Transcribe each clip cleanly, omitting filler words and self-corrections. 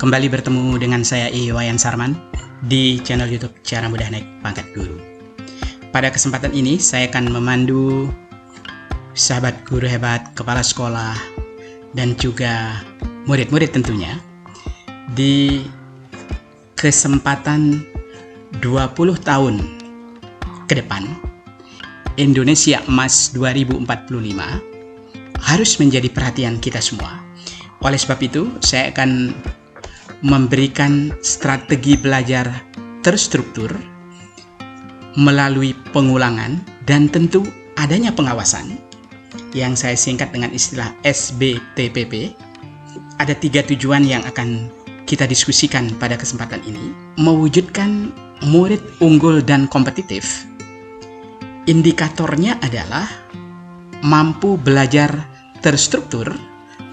Kembali bertemu dengan saya Iwayan Sarman di channel YouTube Cara Mudah Naik Pangkat Guru. Pada kesempatan ini saya akan memandu sahabat guru hebat, kepala sekolah, dan juga murid-murid tentunya di kesempatan 20 tahun ke depan Indonesia Emas 2045 harus menjadi perhatian kita semua. Oleh sebab itu, saya akan memberikan strategi belajar terstruktur melalui pengulangan dan tentu adanya pengawasan yang saya singkat dengan istilah SBTPP. Ada 3 tujuan yang akan kita diskusikan pada kesempatan ini. Mewujudkan murid unggul dan kompetitif. Indikatornya adalah mampu belajar terstruktur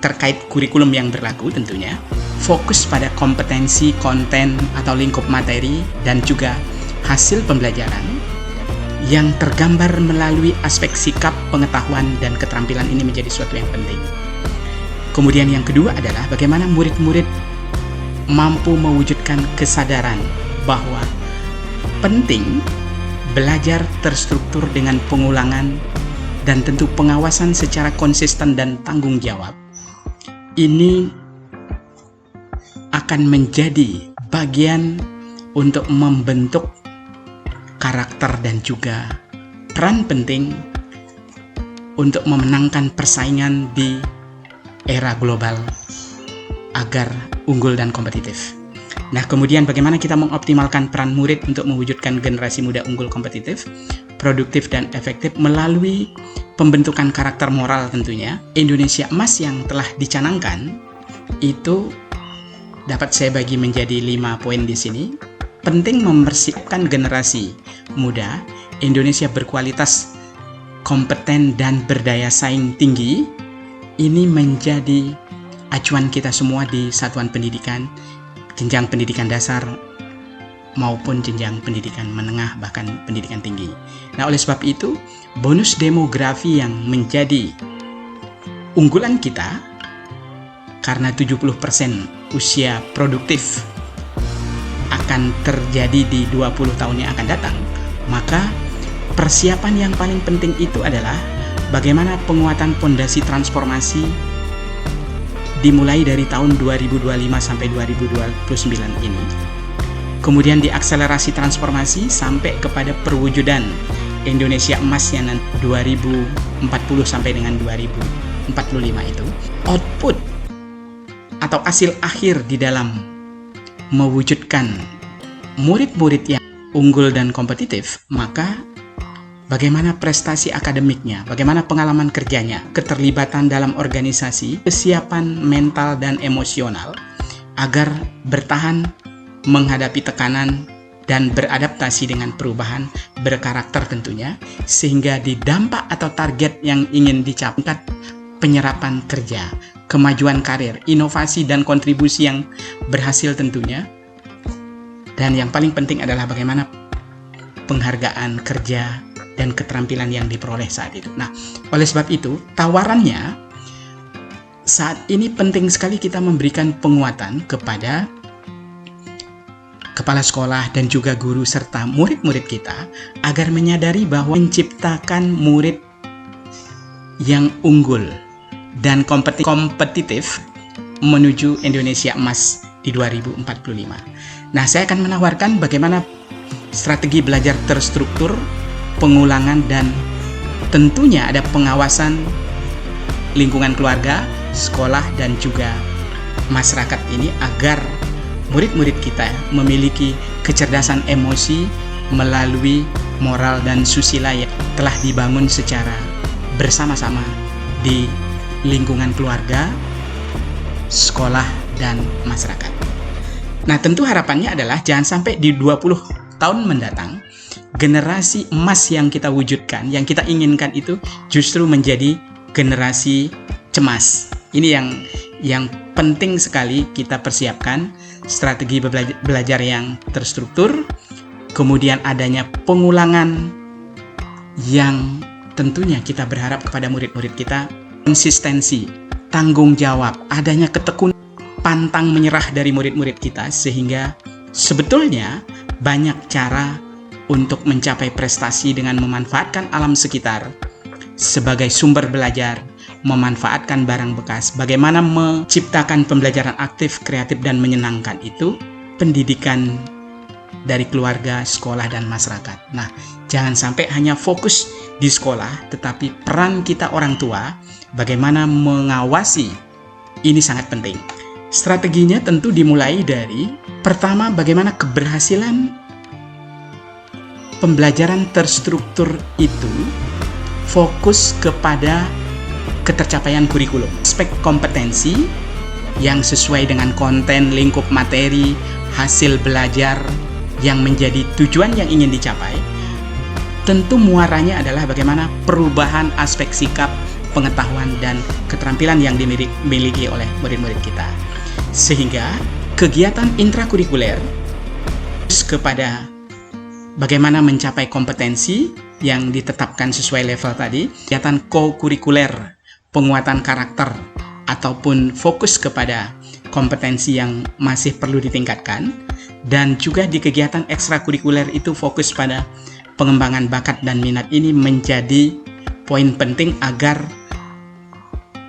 terkait kurikulum yang berlaku tentunya, fokus pada kompetensi, konten atau lingkup materi, dan juga hasil pembelajaran yang tergambar melalui aspek sikap, pengetahuan, dan keterampilan. Ini menjadi suatu yang penting. Kemudian yang kedua adalah bagaimana murid-murid mampu mewujudkan kesadaran bahwa penting belajar terstruktur dengan pengulangan dan tentu pengawasan secara konsisten dan tanggung jawab. Ini akan menjadi bagian untuk membentuk karakter dan juga peran penting untuk memenangkan persaingan di era global agar unggul dan kompetitif. Nah, kemudian bagaimana kita mengoptimalkan peran murid untuk mewujudkan generasi muda unggul, kompetitif, produktif, dan efektif melalui pembentukan karakter moral tentunya. Indonesia Emas yang telah dicanangkan itu dapat saya bagi menjadi 5 poin di sini. Penting mempersiapkan generasi muda Indonesia berkualitas, kompeten, dan berdaya saing tinggi. Ini menjadi acuan kita semua di satuan pendidikan, jenjang pendidikan dasar maupun jenjang pendidikan menengah, bahkan pendidikan tinggi. Nah, oleh sebab itu, bonus demografi yang menjadi unggulan kita karena 70% usia produktif akan terjadi di 20 tahun yang akan datang, maka persiapan yang paling penting itu adalah bagaimana penguatan fondasi transformasi dimulai dari tahun 2025 sampai 2029 ini. Kemudian diakselerasi transformasi sampai kepada perwujudan Indonesia Emas yang 2040 sampai dengan 2045 itu. Output atau hasil akhir di dalam mewujudkan murid-murid yang unggul dan kompetitif, maka bagaimana prestasi akademiknya, bagaimana pengalaman kerjanya, keterlibatan dalam organisasi, kesiapan mental dan emosional agar bertahan menghadapi tekanan dan beradaptasi dengan perubahan berkarakter tentunya, sehingga di dampak atau target yang ingin dicapai, penyerapan kerja, kemajuan karir, inovasi dan kontribusi yang berhasil tentunya. Dan yang paling penting adalah bagaimana penghargaan kerja dan keterampilan yang diperoleh saat itu. Nah, oleh sebab itu, tawarannya saat ini penting sekali kita memberikan penguatan kepada kepala sekolah dan juga guru serta murid-murid kita agar menyadari bahwa menciptakan murid yang unggul dan kompetitif menuju Indonesia Emas di 2045. Nah, saya akan menawarkan bagaimana strategi belajar terstruktur, pengulangan, dan tentunya ada pengawasan lingkungan keluarga, sekolah, dan juga masyarakat ini agar murid-murid kita memiliki kecerdasan emosi melalui moral dan susila yang telah dibangun secara bersama-sama di lingkungan keluarga, sekolah, dan masyarakat. Nah, tentu harapannya adalah jangan sampai di 20 tahun mendatang generasi emas yang kita wujudkan, yang kita inginkan itu justru menjadi generasi cemas. Ini yang penting sekali kita persiapkan, strategi belajar yang terstruktur, kemudian adanya pengulangan yang tentunya kita berharap kepada murid-murid kita, konsistensi, tanggung jawab, adanya ketekunan, pantang menyerah dari murid-murid kita, sehingga sebetulnya banyak cara untuk mencapai prestasi dengan memanfaatkan alam sekitar sebagai sumber belajar, memanfaatkan barang bekas, bagaimana menciptakan pembelajaran aktif, kreatif, dan menyenangkan. Itu pendidikan dari keluarga, sekolah, dan masyarakat. Nah, jangan sampai hanya fokus di sekolah, tetapi peran kita orang tua, bagaimana mengawasi, ini sangat penting. Strateginya tentu dimulai dari, pertama, bagaimana keberhasilan pembelajaran terstruktur itu fokus kepada ketercapaian kurikulum. Aspek kompetensi yang sesuai dengan konten, lingkup materi, hasil belajar yang menjadi tujuan yang ingin dicapai. Tentu muaranya adalah bagaimana perubahan aspek sikap, pengetahuan, dan keterampilan yang dimiliki oleh murid-murid kita. Sehingga kegiatan intrakurikuler kepada bagaimana mencapai kompetensi yang ditetapkan sesuai level tadi, kegiatan co-kurikuler, penguatan karakter, ataupun fokus kepada kompetensi yang masih perlu ditingkatkan, dan juga di kegiatan ekstrakurikuler itu fokus pada pengembangan bakat dan minat. Ini menjadi poin penting agar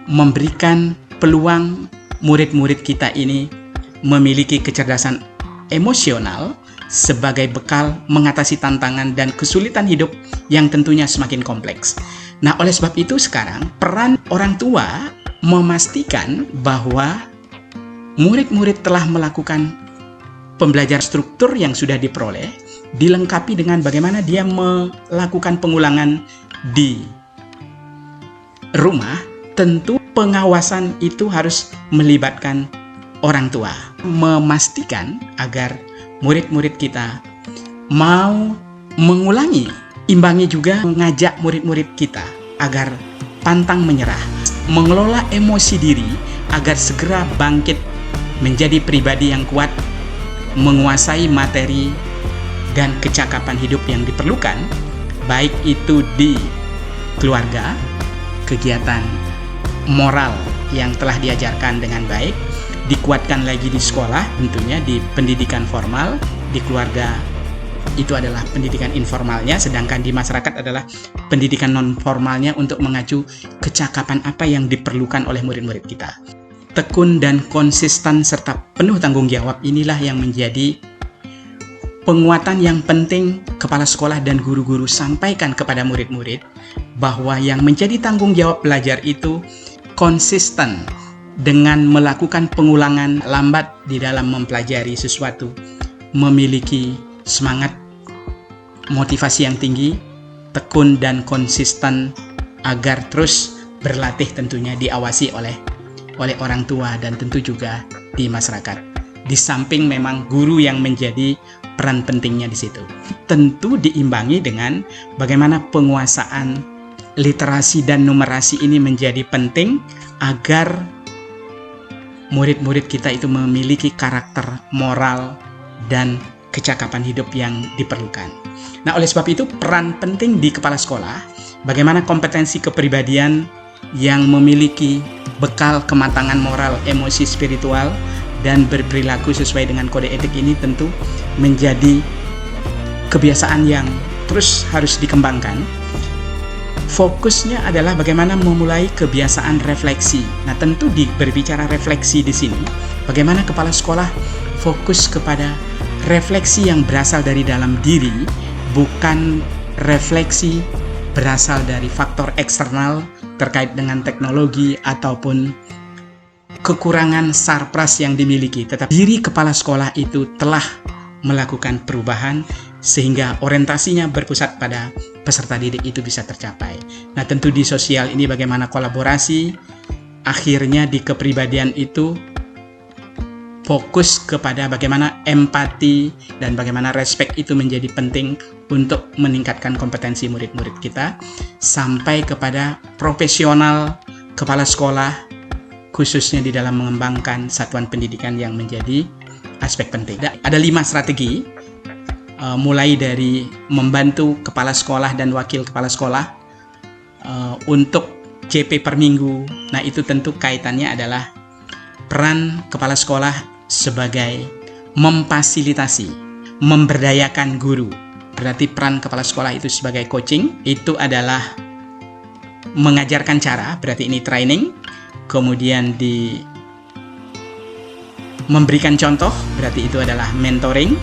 memberikan peluang murid-murid kita ini memiliki kecerdasan emosional sebagai bekal mengatasi tantangan dan kesulitan hidup yang tentunya semakin kompleks. Nah, oleh sebab itu sekarang peran orang tua memastikan bahwa murid-murid telah melakukan pembelajaran struktur yang sudah diperoleh, dilengkapi dengan bagaimana dia melakukan pengulangan di rumah. Tentu pengawasan itu harus melibatkan orang tua, memastikan agar murid-murid kita mau mengulangi, imbangi juga mengajak murid-murid kita agar pantang menyerah, mengelola emosi diri agar segera bangkit menjadi pribadi yang kuat, menguasai materi dan kecakapan hidup yang diperlukan, baik itu di keluarga, kegiatan moral yang telah diajarkan dengan baik, dikuatkan lagi di sekolah, tentunya di pendidikan formal, di keluarga itu adalah pendidikan informalnya, sedangkan di masyarakat adalah pendidikan non formalnya untuk mengacu kecakapan apa yang diperlukan oleh murid-murid kita. Tekun dan konsisten serta penuh tanggung jawab inilah yang menjadi penguatan yang penting kepala sekolah dan guru-guru sampaikan kepada murid-murid, bahwa yang menjadi tanggung jawab belajar itu konsisten dengan melakukan pengulangan lambat di dalam mempelajari sesuatu, memiliki semangat motivasi yang tinggi, tekun dan konsisten agar terus berlatih, tentunya diawasi oleh orang tua dan tentu juga di masyarakat. Di samping memang guru yang menjadi peran pentingnya di situ. Tentu diimbangi dengan bagaimana penguasaan literasi dan numerasi ini menjadi penting agar murid-murid kita itu memiliki karakter moral dan kecakapan hidup yang diperlukan. Nah, oleh sebab itu peran penting di kepala sekolah, bagaimana kompetensi kepribadian yang memiliki bekal kematangan moral, emosi, spiritual, dan berperilaku sesuai dengan kode etik ini tentu menjadi kebiasaan yang terus harus dikembangkan. Fokusnya adalah bagaimana memulai kebiasaan refleksi. Nah, tentu berbicara refleksi di sini, bagaimana kepala sekolah fokus kepada refleksi yang berasal dari dalam diri, bukan refleksi berasal dari faktor eksternal terkait dengan teknologi ataupun kekurangan sarpras yang dimiliki. Tetapi diri kepala sekolah itu telah melakukan perubahan sehingga orientasinya berpusat pada peserta didik itu bisa tercapai. Nah, tentu di sosial ini bagaimana kolaborasi, akhirnya di kepribadian itu fokus kepada bagaimana empati dan bagaimana respek itu menjadi penting untuk meningkatkan kompetensi murid-murid kita, sampai kepada profesional kepala sekolah, khususnya di dalam mengembangkan satuan pendidikan yang menjadi aspek penting. Ada 5 strategi, mulai dari membantu kepala sekolah dan wakil kepala sekolah untuk CP per minggu. Nah, itu tentu kaitannya adalah peran kepala sekolah sebagai memfasilitasi, memberdayakan guru. Berarti peran kepala sekolah itu sebagai coaching, itu adalah mengajarkan cara, berarti ini training. Kemudian memberikan contoh, berarti itu adalah mentoring.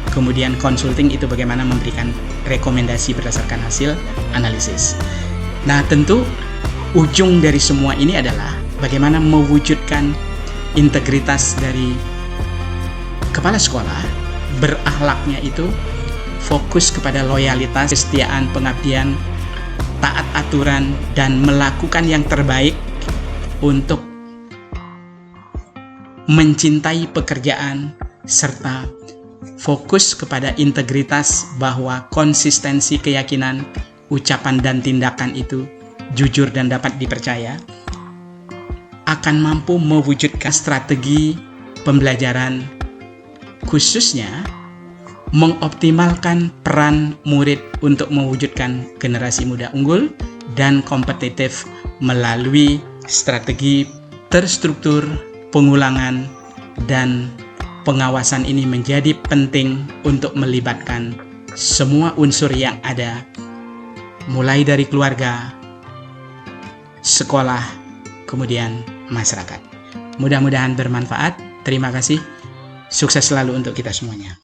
Kemudian consulting, itu bagaimana memberikan rekomendasi berdasarkan hasil analisis. Nah, tentu ujung dari semua ini adalah bagaimana mewujudkan integritas dari kepala sekolah, berakhlaknya itu fokus kepada loyalitas, kesetiaan, pengabdian, taat aturan, dan melakukan yang terbaik untuk mencintai pekerjaan, serta fokus kepada integritas, bahwa konsistensi keyakinan, ucapan dan tindakan itu jujur dan dapat dipercaya, akan mampu mewujudkan strategi pembelajaran, khususnya mengoptimalkan peran murid untuk mewujudkan generasi muda unggul dan kompetitif melalui strategi terstruktur, pengulangan, dan pengawasan. Ini menjadi penting untuk melibatkan semua unsur yang ada, mulai dari keluarga, sekolah, kemudian masyarakat. Mudah-mudahan bermanfaat. Terima kasih. Sukses selalu untuk kita semuanya.